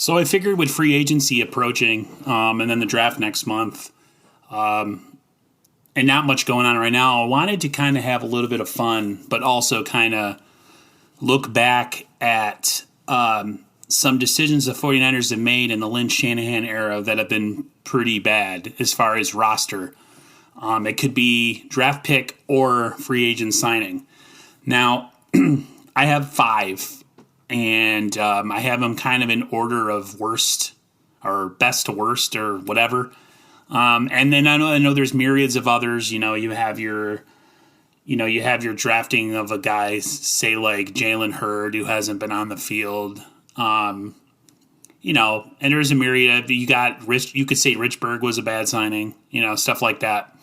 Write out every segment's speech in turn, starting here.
So I figured with free agency approaching, and then the draft next month, and not much going on right now, I wanted to kind of have a little bit of fun, but also kind of look back at some decisions the 49ers have made in the Lynch Shanahan era that have been pretty bad as far as roster. It could be draft pick or free agent signing. Now, I have 5, and I have them kind of in order of worst or best to worst or whatever. And then I know there's myriads of others. You have your drafting of a guy, say like Jalen Hurd, who hasn't been on the field. And there's a myriad. You could say Richburg was a bad signing, stuff like that.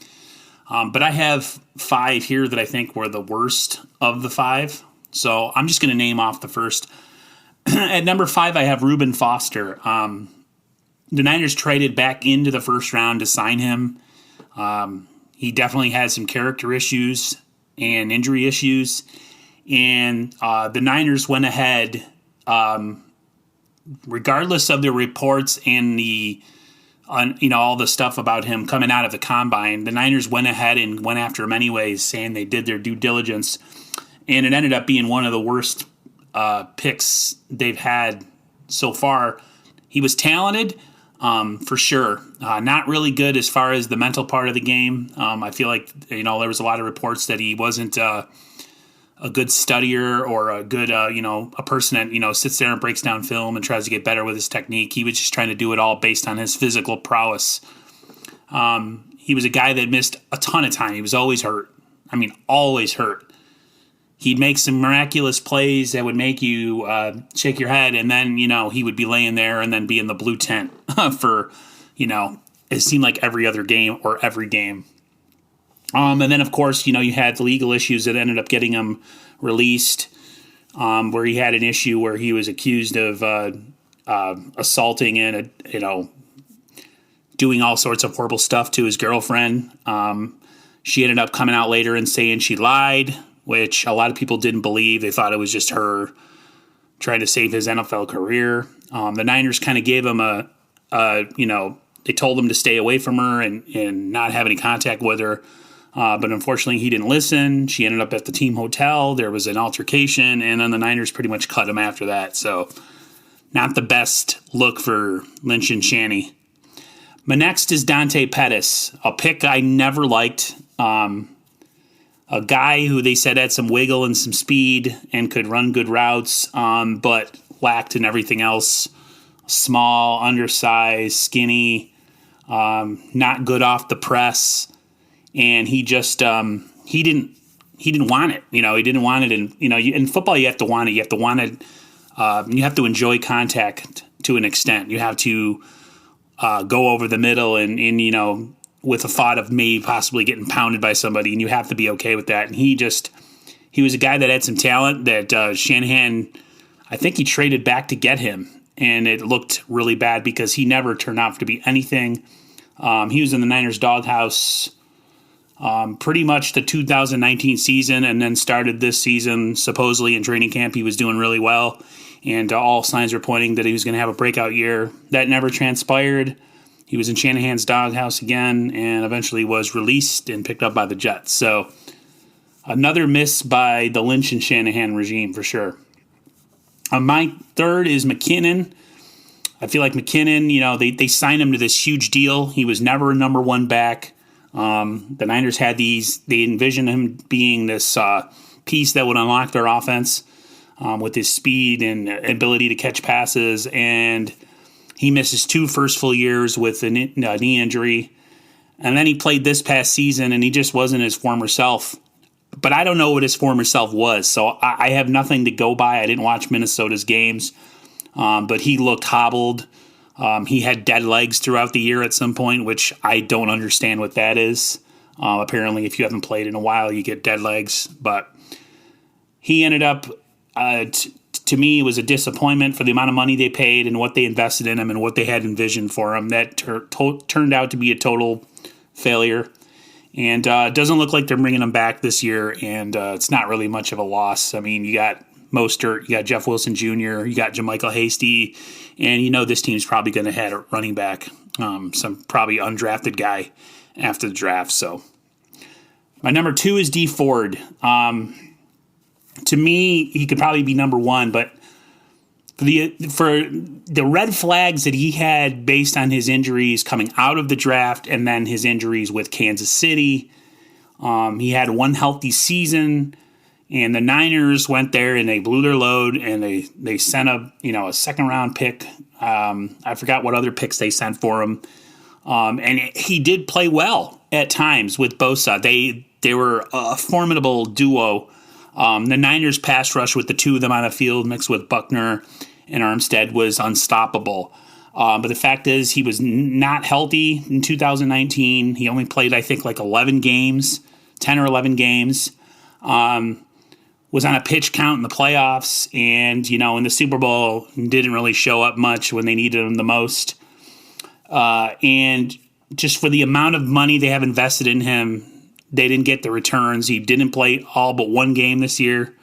But I have 5 here that I think were the worst of the 5. So I'm just going to name off the first. At number 5, I have Reuben Foster. The Niners traded back into the first round to sign him. He definitely had some character issues and injury issues. And the Niners went ahead, regardless of the reports and all the stuff about him coming out of the combine, the Niners went ahead and went after him anyways, saying they did their due diligence. And it ended up being one of the worst picks they've had so far. He was talented, for sure. Not really good as far as the mental part of the game. I feel like, there was a lot of reports that he wasn't a good studier or a good, a person that, sits there and breaks down film and tries to get better with his technique. He was just trying to do it all based on his physical prowess. He was a guy that missed a ton of time. He was always hurt. Always hurt. He'd make some miraculous plays that would make you shake your head, and then, he would be laying there and then be in the blue tent for, it seemed like every other game or every game. And then, of course, you had the legal issues that ended up getting him released, where he had an issue where he was accused of assaulting and, doing all sorts of horrible stuff to his girlfriend. She ended up coming out later and saying she lied, which a lot of people didn't believe. They thought it was just her trying to save his NFL career. The Niners kind of gave him they told him to stay away from her and not have any contact with her. But unfortunately, he didn't listen. She ended up at the team hotel. There was an altercation, and then the Niners pretty much cut him after that. So not the best look for Lynch and Shanny. My next is Dante Pettis, a pick I never liked. A guy who they said had some wiggle and some speed and could run good routes, but lacked in everything else. Small, undersized, skinny, not good off the press. And he just he didn't want it. He didn't want it. And in football you have to want it. You have to want it. You have to enjoy contact to an extent. You have to go over the middle and with the thought of maybe possibly getting pounded by somebody, and you have to be okay with that. And he was a guy that had some talent that Shanahan, I think he traded back to get him, and it looked really bad because he never turned out to be anything. He was in the Niners doghouse pretty much the 2019 season, and then started this season supposedly in training camp. He was doing really well, and all signs were pointing that he was going to have a breakout year. That never transpired. He was in Shanahan's doghouse again and eventually was released and picked up by the Jets. So another miss by the Lynch and Shanahan regime for sure. My third is McKinnon. I feel like McKinnon, they signed him to this huge deal. He was never a number 1 back. The Niners had they envisioned him being this piece that would unlock their offense with his speed and ability to catch passes, and he missed his 2 first full years with a knee injury. And then he played this past season, and he just wasn't his former self. But I don't know what his former self was, so I have nothing to go by. I didn't watch Minnesota's games, but he looked hobbled. He had dead legs throughout the year at some point, which I don't understand what that is. Apparently, if you haven't played in a while, you get dead legs. But he ended up... to me, it was a disappointment for the amount of money they paid and what they invested in him and what they had envisioned for him. That turned out to be a total failure. And it doesn't look like they're bringing him back this year, and it's not really much of a loss. You got Mostert, you got Jeff Wilson Jr., you got JaMychal Hasty, and you know this team's probably going to head a running back, some probably undrafted guy after the draft. So my number 2 is Dee Ford. To me, he could probably be number 1, but for the red flags that he had based on his injuries coming out of the draft and then his injuries with Kansas City, he had one healthy season, and the Niners went there and they blew their load, and they sent a second round pick. I forgot what other picks they sent for him, and he did play well at times with Bosa. They were a formidable duo. The Niners pass rush with the two of them on the field mixed with Buckner and Armstead was unstoppable. But the fact is he was not healthy in 2019. He only played, I think, like 11 games, 10 or 11 games. Was on a pitch count in the playoffs and, in the Super Bowl didn't really show up much when they needed him the most. And just for the amount of money they have invested in him, they didn't get the returns. He didn't play all but one game this year.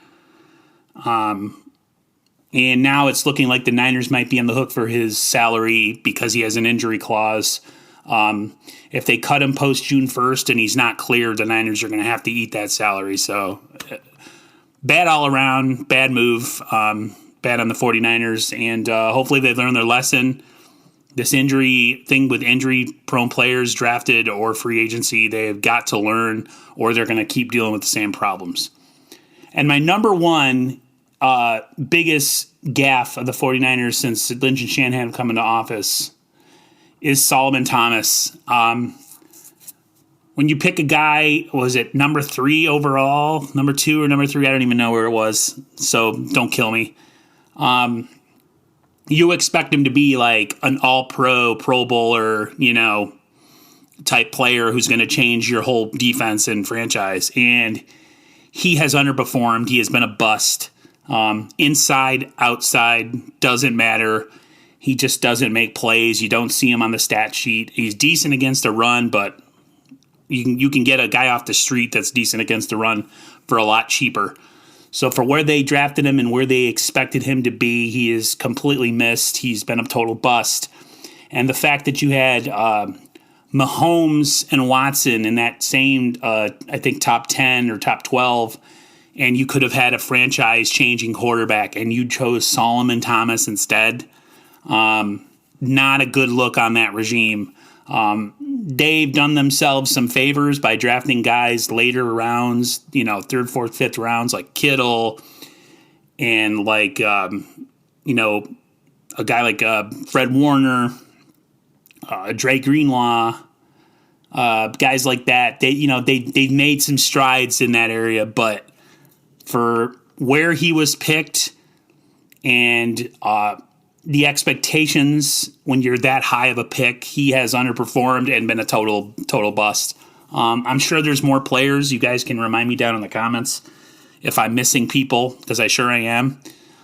And now it's looking like the Niners might be on the hook for his salary because he has an injury clause. If they cut him post June 1st and he's not cleared, the Niners are going to have to eat that salary. So bad all around, bad move, bad on the 49ers. And hopefully they've learned their lesson. This injury thing with injury-prone players drafted or free agency, they've got to learn or they're going to keep dealing with the same problems. And my number one biggest gaffe of the 49ers since Lynch and Shanahan have come into office is Solomon Thomas. When you pick a guy, was it number 3 overall, number 2 or number 3? I don't even know where it was, so don't kill me. You expect him to be like an all-pro, Pro Bowler, type player who's going to change your whole defense and franchise. And he has underperformed. He has been a bust. Inside, outside, doesn't matter. He just doesn't make plays. You don't see him on the stat sheet. He's decent against the run, but you can get a guy off the street that's decent against the run for a lot cheaper. So for where they drafted him and where they expected him to be, he is completely missed. He's been a total bust. And the fact that you had Mahomes and Watson in that same, I think, top 10 or top 12, and you could have had a franchise-changing quarterback, and you chose Solomon Thomas instead, not a good look on that regime. They've done themselves some favors by drafting guys later rounds, 3rd, 4th, 5th rounds like Kittle and like, a guy like Fred Warner, Dre Greenlaw, guys like that. They've made some strides in that area, but for where he was picked and the expectations when you're that high of a pick, he has underperformed and been a total bust. I'm sure there's more players. You guys can remind me down in the comments if I'm missing people, because I sure I am.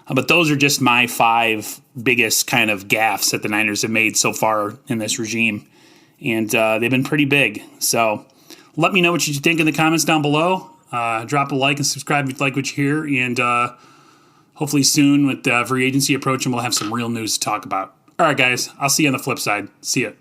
But those are just my 5 biggest kind of gaffes that the Niners have made so far in this regime. And they've been pretty big. So let me know what you think in the comments down below. Drop a like and subscribe if you like what you hear. And hopefully soon with free agency approaching, we'll have some real news to talk about. All right, guys. I'll see you on the flip side. See ya.